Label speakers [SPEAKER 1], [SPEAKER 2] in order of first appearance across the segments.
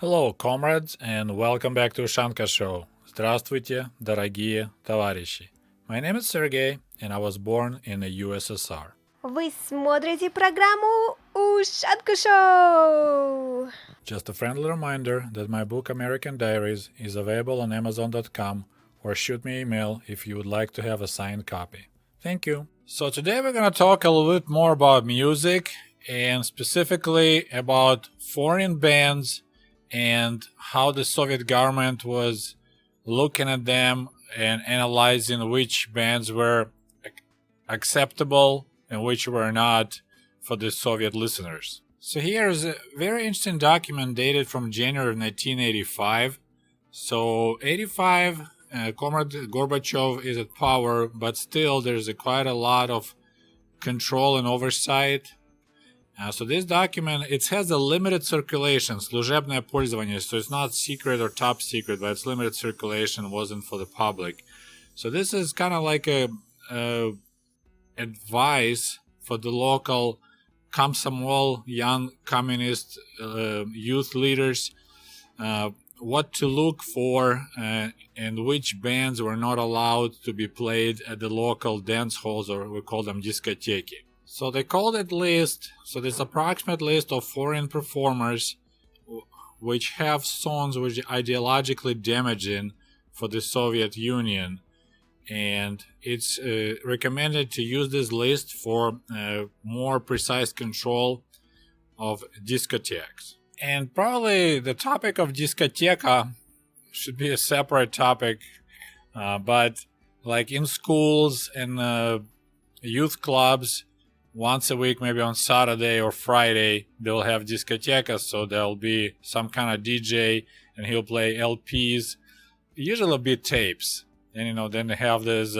[SPEAKER 1] Hello, comrades, and welcome back to Ushanka Show. Здравствуйте, дорогие товарищи. My name is Sergey, and I was born in the USSR.
[SPEAKER 2] Вы смотрите программу Ushanka Show!
[SPEAKER 1] Just a friendly reminder that my book American Diaries is available on Amazon.com or shoot me an email if you would like to have a signed copy. Thank you. So today we're going to talk a little bit more about music and specifically about foreign bands and how the Soviet government was looking at them and analyzing which bands were acceptable and which were not for the Soviet listeners. So here's a very interesting document dated from January of 1985. So 85, Comrade Gorbachev is at power, but still there's quite a lot of control and oversight. So this document, it has a limited circulation, служебное пользование, so it's not secret or top secret, but it's limited circulation, wasn't for the public. So this is kind of like a advice for the local Komsomol, young communist youth leaders, what to look for and which bands were not allowed to be played at the local dance halls, or we call them discotheque. So they called it list. So this approximate list of foreign performers which have songs which are ideologically damaging for the Soviet Union. And it's recommended to use this list for more precise control of discotheques. And probably the topic of discoteca should be a separate topic. But like in schools and youth clubs, once a week, maybe on Saturday or Friday, they'll have discotecas, so there'll be some kind of DJ and he'll play LPs, usually beat tapes. And then they have this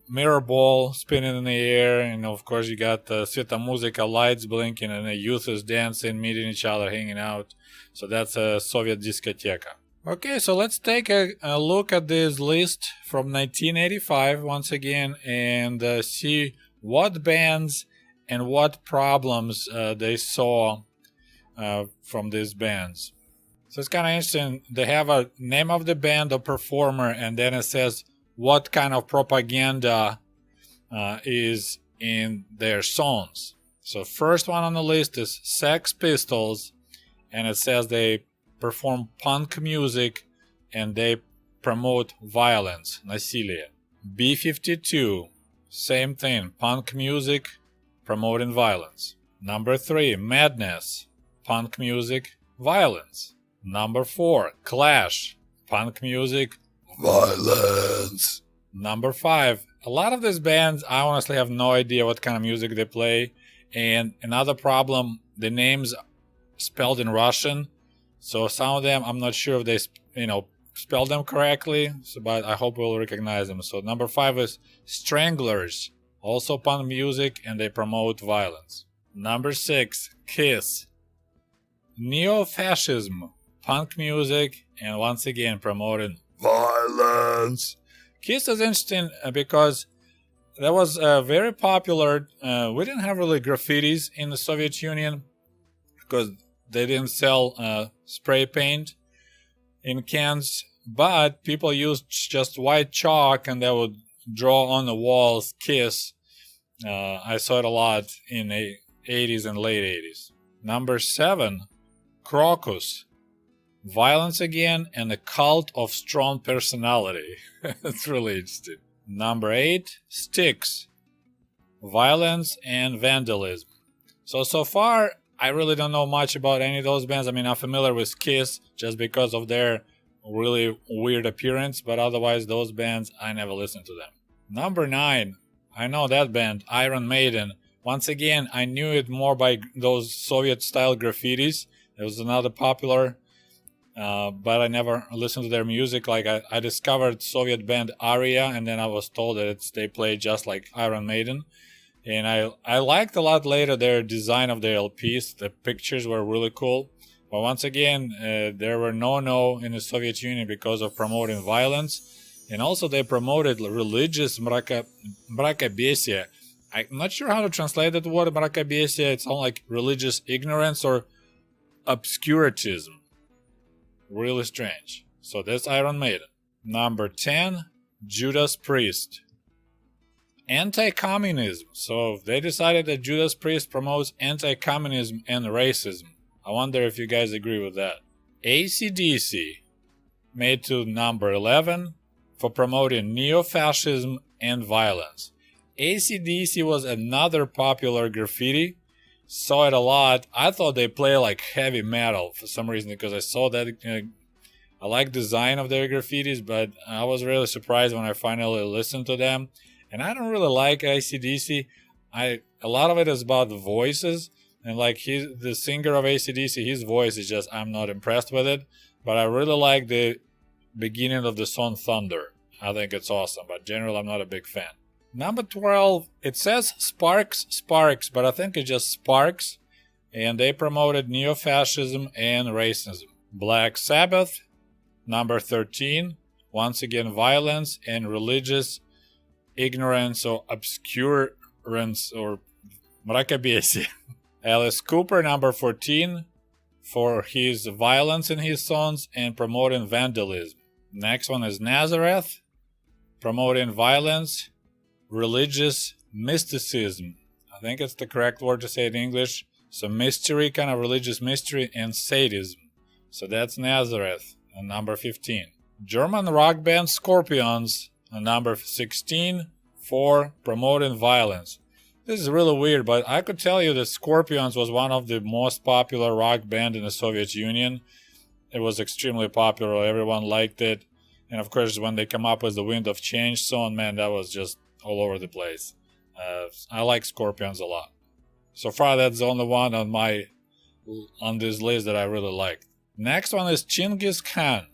[SPEAKER 1] mirror ball spinning in the air, and of course you got the Svieta lights blinking, and the youth is dancing, meeting each other, hanging out. So that's a Soviet discoteca. Okay, so let's take a look at this list from 1985 once again and see what bands and what problems they saw from these bands. So it's kind of interesting. They have a name of the band or performer, and then it says what kind of propaganda is in their songs. So first one on the list is Sex Pistols, and it says they perform punk music and they promote violence, насилие. B-52, same thing, punk music promoting violence. Number 3, Madness, punk music, violence. Number 4, Clash, punk music, violence. Number 5, a lot of these bands, I honestly have no idea what kind of music they play. And another problem, the names spelled in Russian. So some of them, I'm not sure if they, spell them correctly, but I hope we'll recognize them. So number 5 is Stranglers, also punk music, and they promote violence. Number 6, Kiss, neo-fascism, punk music, and once again promoting violence. Kiss is interesting because that was very popular. We didn't have really graffitis in the Soviet Union because they didn't sell spray paint in cans, but people used just white chalk and they would draw on the walls Kiss. I saw it a lot in the 80s and late 80s. Number 7, Crocus, violence again, and the cult of strong personality. That's really interesting. Number 8, Styx, violence and vandalism. So far, I really don't know much about any of those bands. I mean, I'm familiar with Kiss just because of their really weird appearance, but otherwise those bands, I never listened to them. Number 9, I know that band, Iron Maiden. Once again, I knew it more by those Soviet-style graffitis. It was another popular, but I never listened to their music. Like I discovered Soviet band Aria, and then I was told that they play just like Iron Maiden. And I liked a lot later their design of their LPs. The pictures were really cool. But once again, there were no in the Soviet Union because of promoting violence. And also they promoted religious mrakobesие. I'm not sure how to translate that word, mrakobesие. It's all like religious ignorance or obscurantism. Really strange. So that's Iron Maiden. Number 10, Judas Priest. Anti-communism. So they decided that Judas Priest promotes anti-communism and racism. I wonder if you guys agree with that. AC/DC made to number 11 for promoting neo-fascism and violence. AC/DC was another popular graffiti. Saw it a lot. I thought they play like heavy metal for some reason because I saw that. I like design of their graffitis, but I was really surprised when I finally listened to them. And I don't really like AC/DC. A lot of it is about the voices. And like the singer of AC/DC, his voice is just, I'm not impressed with it. But I really like the beginning of the song Thunder. I think it's awesome, but generally I'm not a big fan. Number 12, it says Sparks, but I think it's just Sparks. And they promoted neo-fascism and racism. Black Sabbath, number 13, once again violence and religious ignorance or obscurance or mrakabiesi. Alice Cooper, number 14, for his violence in his songs and promoting vandalism. Next one is Nazareth, promoting violence, religious mysticism. I think it's the correct word to say it in English. So mystery, kind of religious mystery, and sadism. So that's Nazareth, number 15. German rock band Scorpions, number 16, for promoting violence. This is really weird, but I could tell you that Scorpions was one of the most popular rock band in the Soviet Union. It was extremely popular. Everyone liked it. And of course, when they come up with the Wind of Change song, man, that was just all over the place. I like Scorpions a lot. So far, that's the only one on this list that I really liked. Next one is Genghis Khan.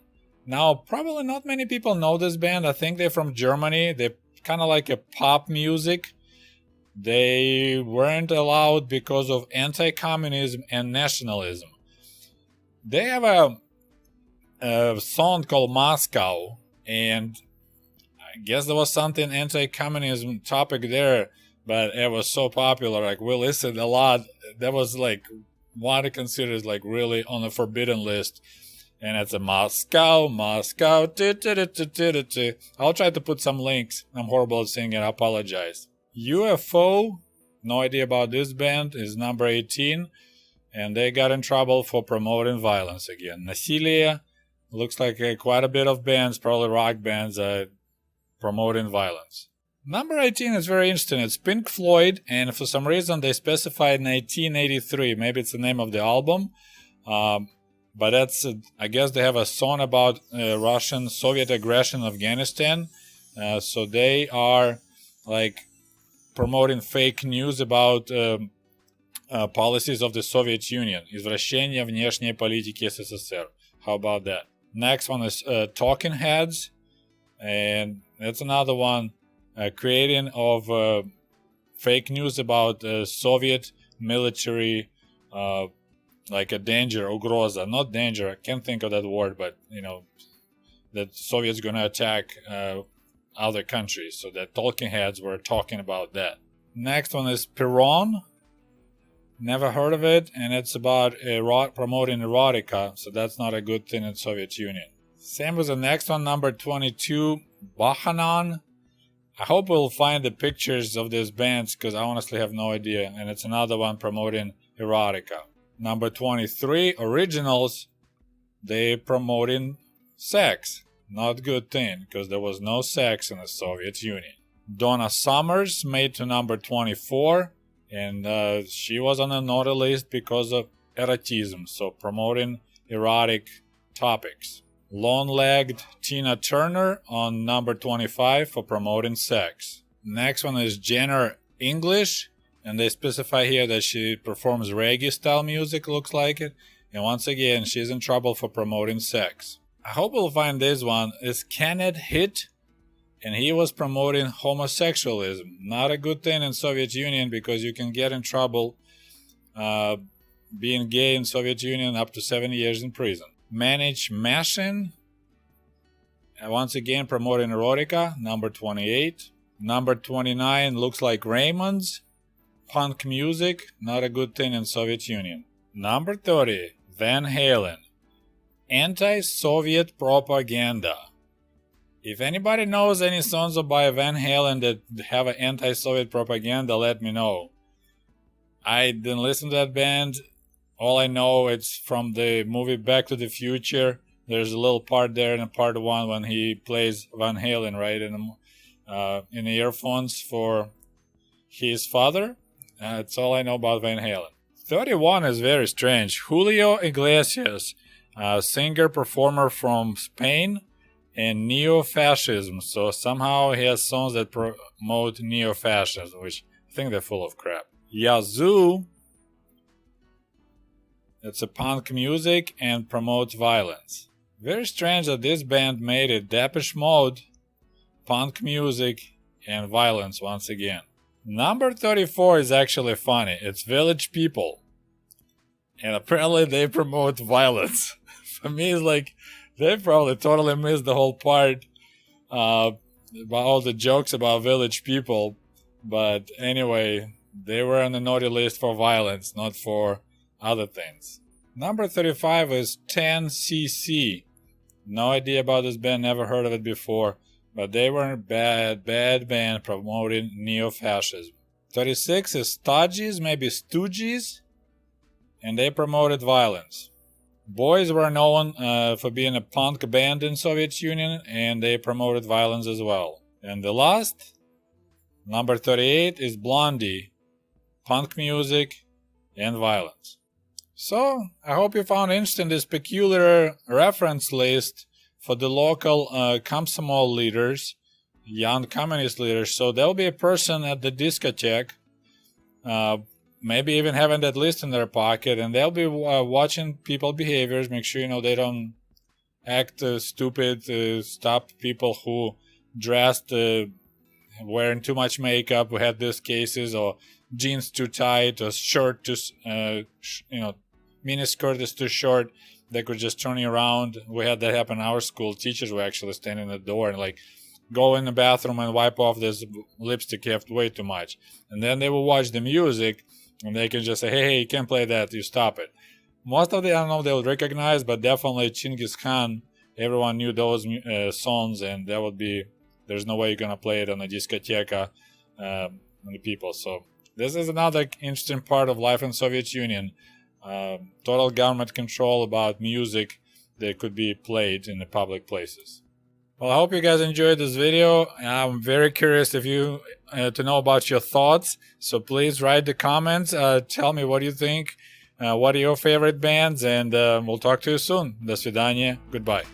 [SPEAKER 1] Now, probably not many people know this band. I think they're from Germany. They're kind of like a pop music. They weren't allowed because of anti-communism and nationalism. They have a song called Moscow, and I guess there was something anti-communism topic there, but it was so popular. Like, we listened a lot. That was like what I consider is like really on the forbidden list. And it's a Moscow. I'll try to put some links. I'm horrible at singing. I apologize. UFO, no idea about this band, is number 18. And they got in trouble for promoting violence again. Насилие, looks like quite a bit of bands, probably rock bands, promoting violence. Number 18 is very interesting. It's Pink Floyd, and for some reason they specified 1983. Maybe it's the name of the album. But that's, I guess they have a song about Russian Soviet aggression in Afghanistan. So they are like promoting fake news about policies of the Soviet Union. Извращение внешней политики СССР. How about that? Next one is Talking Heads. And that's another one, creating of fake news about Soviet military, like a danger, ugroza, not danger, I can't think of that word, but, you know, that Soviets going to attack other countries. So the Talking Heads were talking about that. Next one is Peron. Never heard of it, and it's about promoting erotica, so that's not a good thing in Soviet Union. Same with the next one, number 22, Bahanan. I hope we'll find the pictures of these bands, because I honestly have no idea, and it's another one promoting erotica. Number 23, Originals. They promoting sex. Not good thing, because there was no sex in the Soviet Union. Donna Summers made to number 24. And she was on a naughty list because of eroticism, so promoting erotic topics. Long-legged Tina Turner on number 25 for promoting sex. Next one is Jenner English, and they specify here that she performs reggae-style music, looks like it. And once again, she's in trouble for promoting sex. I hope we'll find this one. Is Kenneth Hit? And he was promoting homosexualism. Not a good thing in Soviet Union because you can get in trouble being gay in Soviet Union, up to 7 years in prison. Manage Mashin. Once again promoting erotica. Number 28. Number 29 looks like Raymond's. Punk music. Not a good thing in Soviet Union. Number 30. Van Halen. Anti-Soviet propaganda. If anybody knows any songs by Van Halen that have an anti-Soviet propaganda, let me know. I didn't listen to that band. All I know it's from the movie Back to the Future. There's a little part there in part 1 when he plays Van Halen, right, in the earphones for his father. That's all I know about Van Halen. 31 is very strange. Julio Iglesias, a singer-performer from Spain, and neo-fascism. So somehow he has songs that promote neo-fascism, which I think they're full of crap. Yazoo, it's a punk music and promotes violence. Very strange that this band made it. Depeche Mode, punk music and violence once again. Number 34 is actually funny. It's Village People. And apparently they promote violence. For me, it's like they probably totally missed the whole part about all the jokes about Village People. But anyway, they were on the naughty list for violence, not for other things. Number 35 is 10cc. No idea about this band, never heard of it before. But they were a bad band promoting neo-fascism. 36 is Stooges, maybe Stooges, and they promoted violence. Boys were known for being a punk band in Soviet Union, and they promoted violence as well. And the last, number 38, is Blondie, punk music and violence. So, I hope you found interesting this peculiar reference list for the local Komsomol leaders, young communist leaders. So there'll be a person at the discotheque, maybe even having that list in their pocket, and they'll be watching people behaviors, make sure they don't act stupid, stop people who dressed wearing too much makeup, who had these cases, or jeans too tight, or shirt too, miniskirt is too short. They could just turn you around. We had that happen in our school. Teachers were actually standing at the door and go in the bathroom and wipe off this lipstick you have way too much. And then they will watch the music and they can just say, hey, you can't play that. You stop it. Most of them, I don't know if they'll recognize, but definitely Chinggis Khan, everyone knew those songs, and that would be, there's no way you're going to play it on a discotheque on the people. So this is another interesting part of life in Soviet Union. Total government control about music that could be played in the public places. Well, I hope you guys enjoyed this video. I'm very curious if you to know about your thoughts. So please write the comments. Tell me what you think. What are your favorite bands? And we'll talk to you soon. До свидания. Goodbye.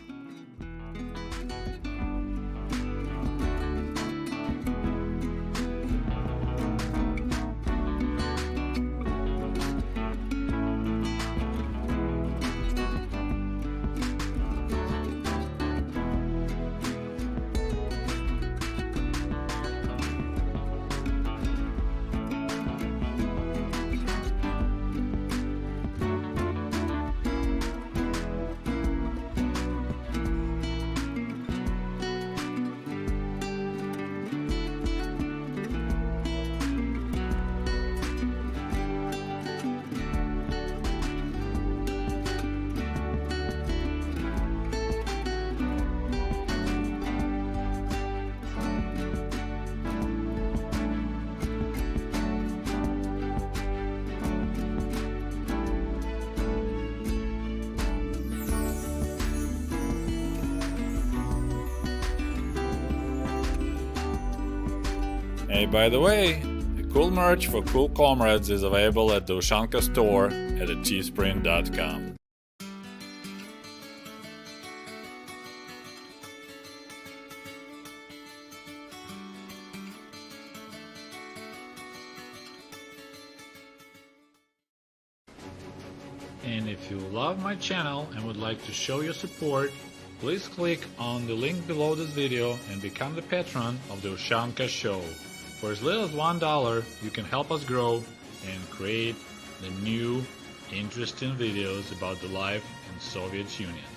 [SPEAKER 1] Hey, by the way, the cool merch for cool comrades is available at the Ushanka store at teespring.com. And if you love my channel and would like to show your support, please click on the link below this video and become the patron of the Ushanka Show. For as little as $1, you can help us grow and create the new, interesting videos about the life in Soviet Union.